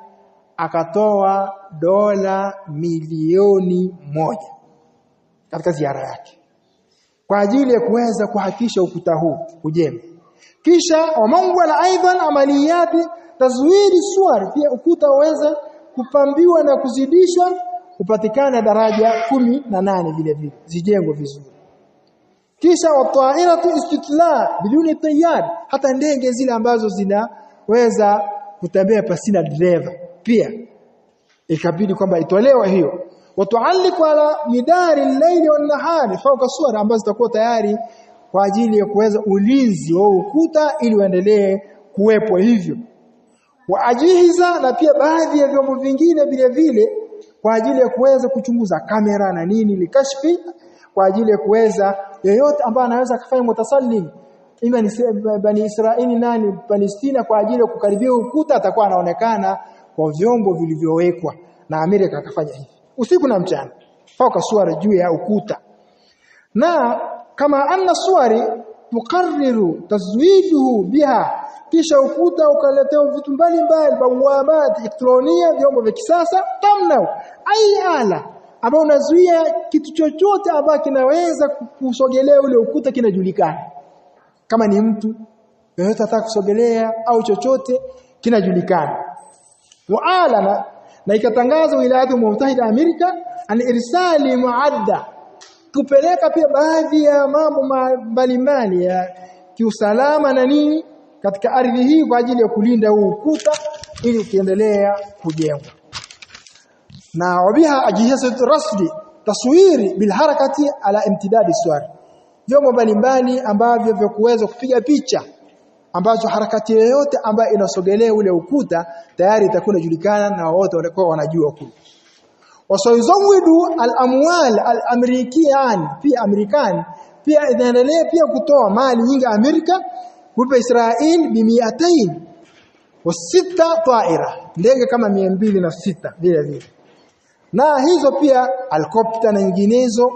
akatoa dola milioni 1 katika ziara yake kwa ajili ya kuweza kuhakikisha ukuta huu ujenge. Kisha wamangwala aidan amaliyati tazwiri suwar, pia ukuta uweze kupambiwa na kuzidishwa, kupatikana daraja 18 vile vile zijengwe vizuri. Kisha watairatu istitla biduni tayar, hata ndege zile ambazo zinaweza kutembea pasina dereva pia ikabidi kwamba itolewe hiyo. Watualliku ala midari al-layli wan-nahari fawqa suwar, ambazo zitakuwa tayari kwa ajili ya kuweza ulinzi wa ukuta ili uendelee kuwepo hivyo. Waajihiza, na pia baadhi ya vyombo vingine vile vile kwa ajili ya kuweza kuchunguza kamera na nini likashfi, kwa ajili ya kuweza yeyote ambaye anaweza kufanya mutasallim ima ni Bani Israili nani Palestina, kwa ajili ya kukaribia ukuta atakuwa anaonekana kwa vyombo vilivyowekwa. Na Amerika akafanya hivi usiku na mchana fauka suwari, juu ya ukuta. Na kama anna suwari tukarriru tazwijuhu biha, kisha ukuta ukaletea vitu mbalimbali, bawabat elektronia, vyombo vya kisasa, tamnau ai ala ambao unazuia kitu chochote ambacho kinaweza kusogelea ule ukuta kinajulikana. Kama ni mtu yeyote ataka kusogelea au chochote kinajulikana. Waalana, na ikatangaza Wilayatul Muttahida Amerika an irsali muadda, kupeleka pia baadhi ya mambo mbalimbali ya kiusalama na nini katika ardhi hii kwa ajili ya kulinda huu ukuta ili kuendelea kujengwa. Na wabiha ajihasatu rasdi taswiri bil harakati ala imtidadi suwar, vyombo mbalimbali ambavyo vya kuweza kupiga picha ambazo harakati yoyote ambayo inasogelea ule ukuta tayari itakuwa inajulikana na wote walikuwa wanajua kule. Wasawidu al-amwal al-amerikian, pia Amerikani pia inaendelea pia kutoa mali nyingi Amerika kupa Israel bi 206 taira, ndege kama 206 vile vile. Na hizo pia helikopta na nyinginezo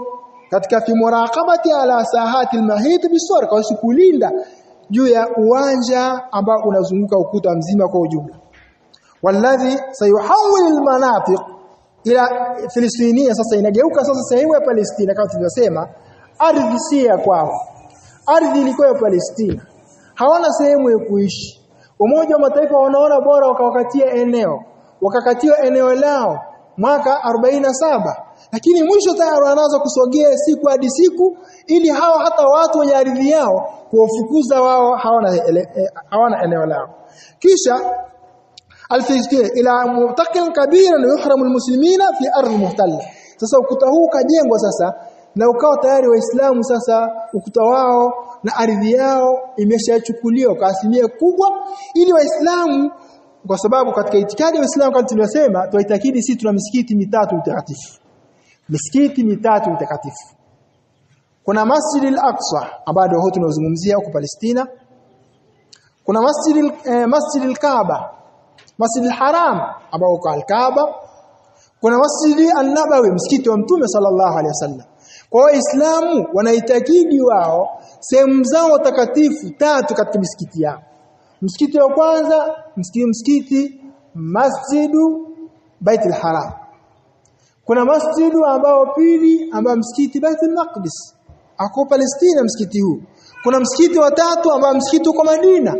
katika muraqabati ala sahati al-mahit biswar, kwa kulinda juu ya uwanja ambao unazunguka ukuta mzima kwa ujumla. Walladhi sayuhawil al-manatiq ila Filistina, sasa inageuka sasa sehemu ya Palestina kama tulivyosema, ardhi si ya kwao, ardhi ilikuwa ya Palestina, hawana sehemu ya kuishi. Umoja wa Mataifa wanaona bora wakakatia eneo lao mwaka 47, lakini mwisho tayari wanaanza kusogea siku hadi siku, ili hao hata watu wenye ardhi yao kuwafukuza wao hawana eneo lao. Kisha alfistia ila mutaqil kabira yuhramu almuslimina fi ardh muhtalla. Sasa ukuta huu kajengwa sasa na ukao tayari waislamu sasa ukuta wao na ardhi yao imeshachukuliwa kwa asilimia kubwa, ili waislamu, kwa sababu katika itikadi ya Uislamu kama tulivyosema, tunaitakidi sisi tuna misikiti mitatu mitakatifu. Misikiti mitatu mitakatifu. Kuna Masjid al-Aqsa ambao ndio tunazungumzia huko Palestina. Kuna Masjid al-Kaaba, Masjid al-Haram ambao uko al-Kaaba. Kuna Masjid an-Nabawi, msikiti wa Mtume sallallahu alaihi wasallam. Kwa Waislamu wanaitakidi wao sehemu zao takatifu tatu katika misikiti yao. Msikiti wa kwanza, msikiti Masjidu Baitul Haram. Kuna masjidu ambao pili ambao msikiti Baitul Maqdis ako Palestina msikiti huu. Kuna msikiti wa tatu ambao msikiti uko Madina.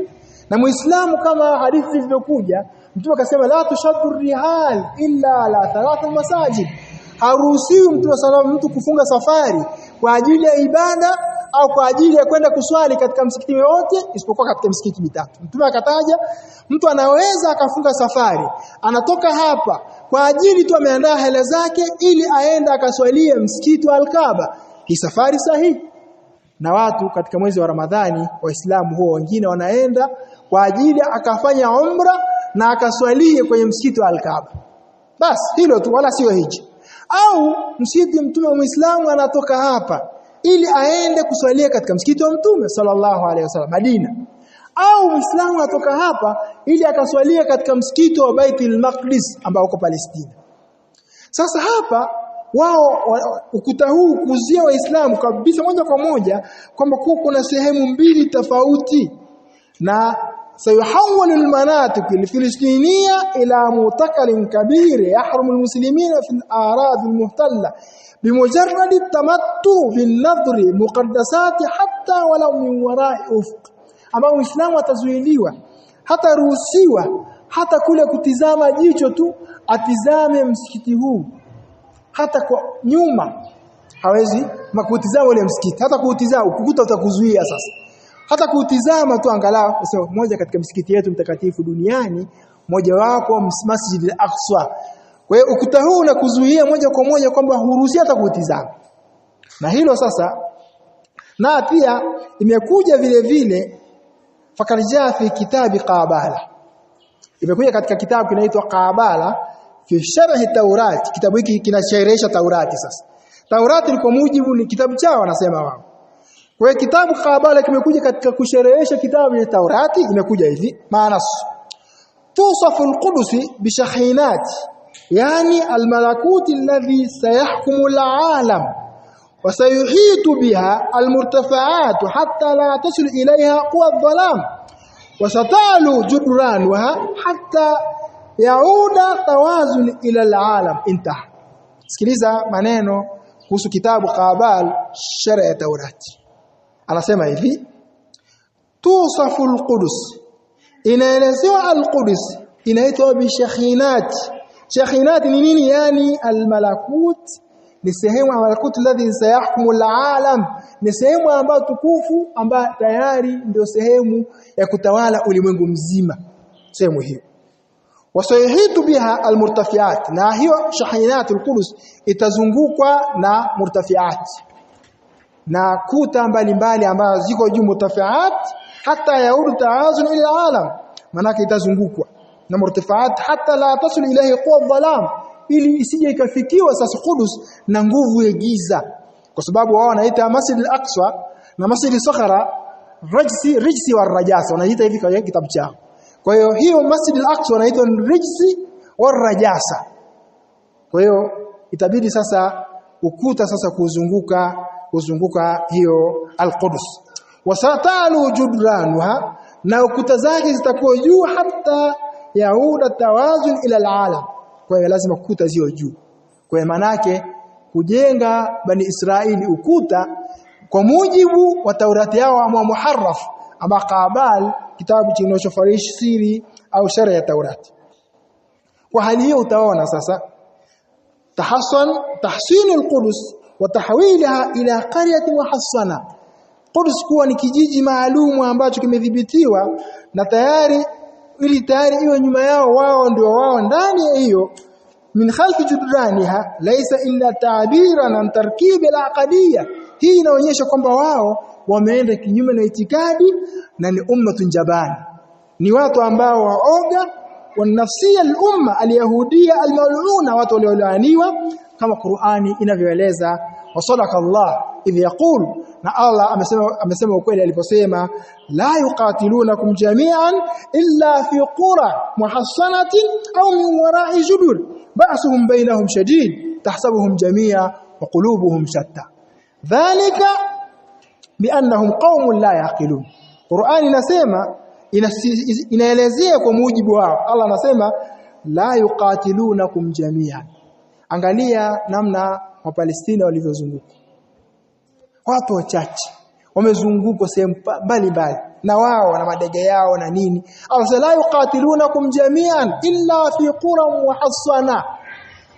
Na Muislamu kama hadithi zilizokuja, Mtume akasema la tushaddu rihal illa la thalatha masajid. Haruhusiwi mtu kufunga safari kwa ajili ya ibada au kwa ajili ya kwenda kuswali katika msikiti yote isipokuwa katika msikiti mitatu. Mtume akataja mtu anaweza akafunga safari, anatoka hapa kwa ajili tu ameandaa hela zake ili aenda akaswalie msikiti wa Al-Kaaba. Hii safari sahihi. Na watu katika mwezi wa Ramadhani Waislamu huo wengine wanaenda kwa ajili akafanya umra na akaswalie kwenye msikiti wa Al-Kaaba. Bas hilo tu, wala sio hiji. Au msikiti Mtume Muislamu anatoka hapa ili aende kuswalia katika msikiti wa Mtume sallallahu alaihi wasallam Madina. Au Muislamu atoka hapa ili akaswalia katika msikiti wa Baitul Maqdis ambao uko Palestina. Sasa hapa wao ukuta huu kuzia Waislamu kabisa moja kwa moja kwamba kuna sehemu mbili tofauti, na sayuhawwalu almanatiq alfilistiniya ila mutaqalin kabir yahrumu almuslimina fi al-a'rad almuhtalla bimujarrad at-tamattu bin-nadri muqaddasati hatta walau min wara'i ufq. Ambao Uislamu atazuiliwa, hata ruhusiwa hata kule kutizama jicho tu atizame msikiti huu, hata kwa nyuma hawezi makutizama ule msikiti, hata kuutizama ukukuta utakuzuia. Sasa hata kuutizama tu angalau sasa moja katika msikiti yetu mtakatifu duniani, moja wapo Masjid al-Aqsa. Kwa hiyo ukuta huu unakuzuia moja kwa moja kwamba huruhusi hata kuutizama. Na hilo sasa, na pia imekuja vile vile fakarjaa fi kitabi Qabala. Imekuja katika kitabu kinaitwa Qabala fi sharh Taurat. Kitabu hiki kinasherehesha Taurati. Sasa Taurati ni kwa mujibu ni kitabu chao wanasema wao. Kwa hiyo kitabu Qabala kimekuja katika kusherehesha kitabu cha Taurati. Imekuja hivi maana tusafu al-Qudus bi shakhinat, yani al-malakut alladhi sayahkumu al-alam wa sayuhitu biha al-murtafa'at hatta la tasil ilayha quwa adh-dhalam wa satalu judranha hatta yauda tawazun ila al-alam. Intaha. Sikiliza maneno kuhusu kitabu Qabal sharh ya Taurati. Anasema hivi, tusafu al-Qudus, inaelezewa al-Qudus inaitwa bi shakhinat. Shakhinat ni nini? Yani al-malakut, ni sehemu ya malakut alladhi sayahkumu al-alam, ni sehemu ambayo tukufu ambayo tayari ndio sehemu ya kutawala ulimwengu mzima. Sehemu hiyo wasayihitu biha al-murtafiat, na hiyo shakhinat al-Qudus itazungukwa na murtafiat na kuta mbalimbali ambazo ziko juu murtafiat hata yaudu taazun ila alam, manake itazungukwa na murtafiat hata la tasul ilahi quwa dhalam, ili isije ikafikiwa sasa Qudus na nguvu ya giza, kwa sababu wao wanaita Masjid al-Aqsa na Masjid al-Sakhara rijsi wa rajasa, wanaita hivi kwa kitabu chao. Kwa hiyo Masjid al-Aqsa wanaita rijsi wa rajasa. Kwa hiyo itabidi sasa ukuta sasa kuzunguka hiyo al-Qudus. Wasatalu judranha, na ukuta zake zitakuwa juu hata yauda tawazun ila al-alam. Kwa hiyo lazima ukuta zio juu. Kwa maana yake kujenga Bani Israili ukuta kwa mujibu wa Taurati yao ama muharraf ama Qabal, kitabu kinachofarishi siri au sharia ya Taurati. Kwa hali hiyo utaona sasa tahsin al-Quds wa tahwilha ila qaryatin muhassana. Quds kuwa ni kijiji maalumu ambacho kimedhibitiwa na tayari iwe nyuma yao, wao ndio wao ndani ya hiyo, min khalfi judraniha laysa illa ta'biran an tarkib al-aqdiyya. Hii inaonyesha kwamba wao wameenda kinyume na itikadi na ni ummatun jabani, ni watu ambao waoga wa nafsia al-umma al-yahudia al-mal'una, watu waliolaaniwa kama Qur'ani inavyoeleza. Wa sadaqa Allah idh yaqul, na Allah amesema ukweli aliposema la yuqatilunakum jami'an illa fi qura muhassanatin aw min wara'i judur ba'suhum bainahum shadid tahsabuhum jami'a wa qulubuhum shatta dhalika bi'annahum qaumun la yaqilun. Qur'ani inasema inaelezea kwa mujibu wao. Allah anasema la yuqatilunakum jami'an. Angalia namna wa Palestina walivyozunguka, watu wachache wamezunguka sehemu mbalimbali na wao na madege yao na nini. Allah la yuqatilunakum jami'an illa fi qura muhassana.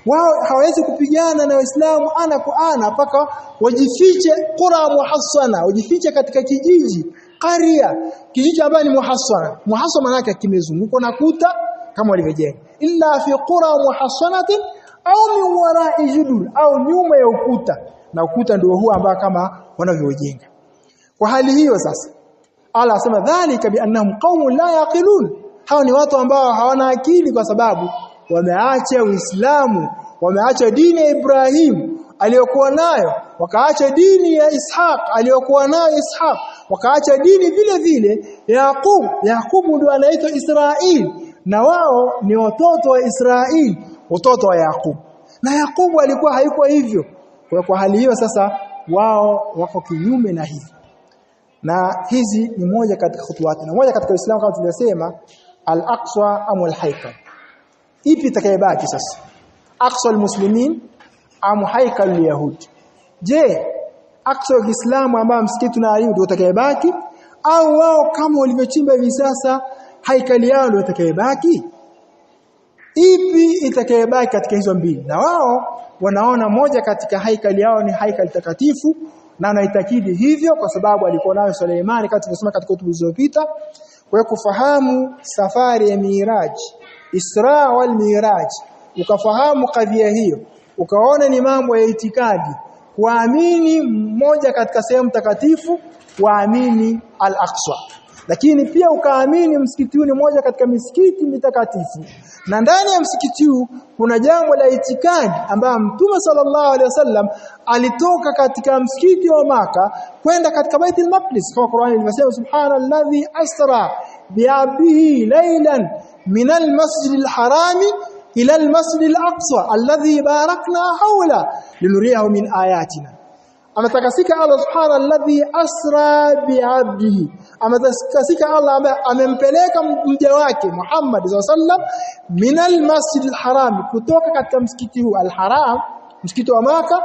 Wao hawezi kupigana na Waislamu ana kwa ana mpaka wajifiche qura muhassana, wajifiche katika kijiji qaria, kijiji ambacho ni muhassana. Muhassana maana yake kimezungukwa na kuta kama walivyojenga. Illa fi qura muhassanatin au min wara'i judur, au nyuma ya ukuta, na ukuta ndio huo ambao kama wanavyojenga. Kwa hali hiyo sasa Allah asema dhalika bi annahum qaumun la yaqilun, hao ni watu ambao hawana akili, kwa sababu wameacha Uislamu, wameacha dini ya Ibrahim aliyokuwa nayo, wakaacha dini ya Ishaq aliyokuwa nayo Ishaq, wakaacha dini vile vile Yaqub ndio anaitwa Israeli, na wao ni watoto wa Israeli, watoto wa Yaqub, na Yaqub alikuwa haikuwa hivyo. Kwa hali hiyo sasa wao wako kinyume na hivi, na hizi ni moja katika khutuwati, na moja katika Uislamu kama tulivyosema al-Aqsa am al-Haikal. Ipi itakayebaki sasa, Aqsa al-Muslimin am Haikal al-Yahudi? Je, Aqsa wa Kiislamu ambao msikiti na Ayubu ndio utakayebaki, au wao kama walivyochimba hivi sasa haikali yao ndio itakayebaki? Ipi itakayebaki katika hizo mbili? Na wao wanaona moja katika haikali yao ni haikali takatifu, na anaitakidi hivyo kwa sababu alikuwa nayo Suleimani, kama tunasema katika hotuba zilizopita. Kwa kufahamu safari ya Miraj, Isra wal Miraj, ukafahamu kadhia hiyo, ukaona ni mambo ya itikadi, kuamini mmoja katika sehemu takatifu, kuamini al-Aqsa, lakini pia ukaamini msikiti huu ni moja katika misikiti mitakatifu, na ndani ya msikiti huu kuna jambo la itikadi ambayo Mtume sallallahu alaihi wasallam alitoka katika msikiti wa Maka kwenda katika Baitul Maqdis, kama Qur'ani ilivyosema subhanalladhi asra bi'abdihi laylan min al-masjidil harami ila al-masjidil aqsa alladhi barakna hawla linuriyahu min ayatina. Ametakasika Allah subhanalladhi asra bi'abdihi, ametakasika Allah ambaye amempeleka mja wake Muhammad sallallahu alaihi wasallam minal masjidil haram, kutoka katika msikiti huu al-haram, msikiti wa Maka,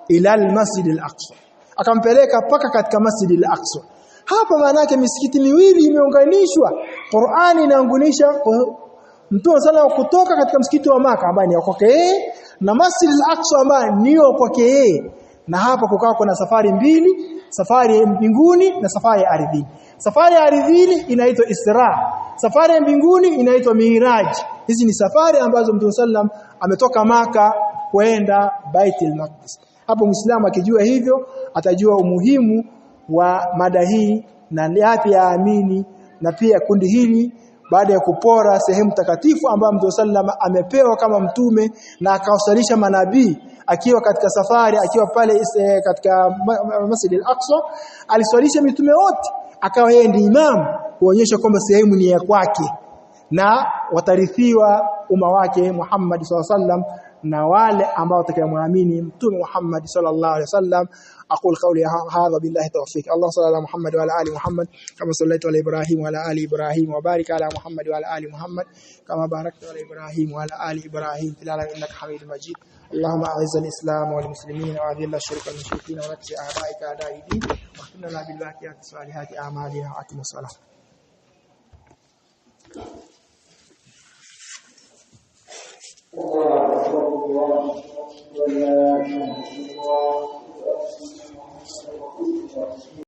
ila al-masjidil aqsa, akampeleka paka katika masjidil aqsa. Hapa maana yake misikiti miwili imeunganishwa. Qur'ani inaunganisha Mtume sallallahu kutoka katika msikiti wa Maka ambaye ni kwake yeye, na masjidil aqsa ambaye ni kwake yeye. Na hapa kukaa kuna safari mbili, safari ya mbinguni na safari ya ardhini. Safari ya ardhini inaitwa Isra, safari ya mbinguni inaitwa Miraj. Hizi ni safari ambazo Mtume sallam ametoka Maka kwenda Baitul Maqdis. Hapo Muislamu akijua hivyo atajua umuhimu wa mada hii na yapi yaamini, na pia kundi hili baada ya kupora sehemu takatifu ambayo Mtume sallam amepewa kama mtume na akawasalisha manabii, akiwa katika safari, akiwa pale katika Masjid al-Aqsa, aliswalisha mitume wote, akawa yeye ndiye imam, kuonyesha kwamba sehemu ni ya kwake na watarithiwa umma wake Muhammad sallallahu alaihi wasallam na wale ambao watakayemwamini mtume Muhammad sallallahu alaihi wasallam. aqul qawli hadha billahi tawfiq. Allah sallallahu ala Muhammad wa ala ali Muhammad kama sallaita ala Ibrahim wa ala ali Ibrahim wa barik ala Muhammad wa ala ali Muhammad kama barakta ala Ibrahim wa ala ali Ibrahim fil alamin innaka Hamidum Majid. اللهم أعز الإسلام والمسلمين وأذل الشرك والمشركين ونكس أعدائك أعداء الدين واختم لنا بالباقيات الصالحات أعمالنا وأقم الصلاة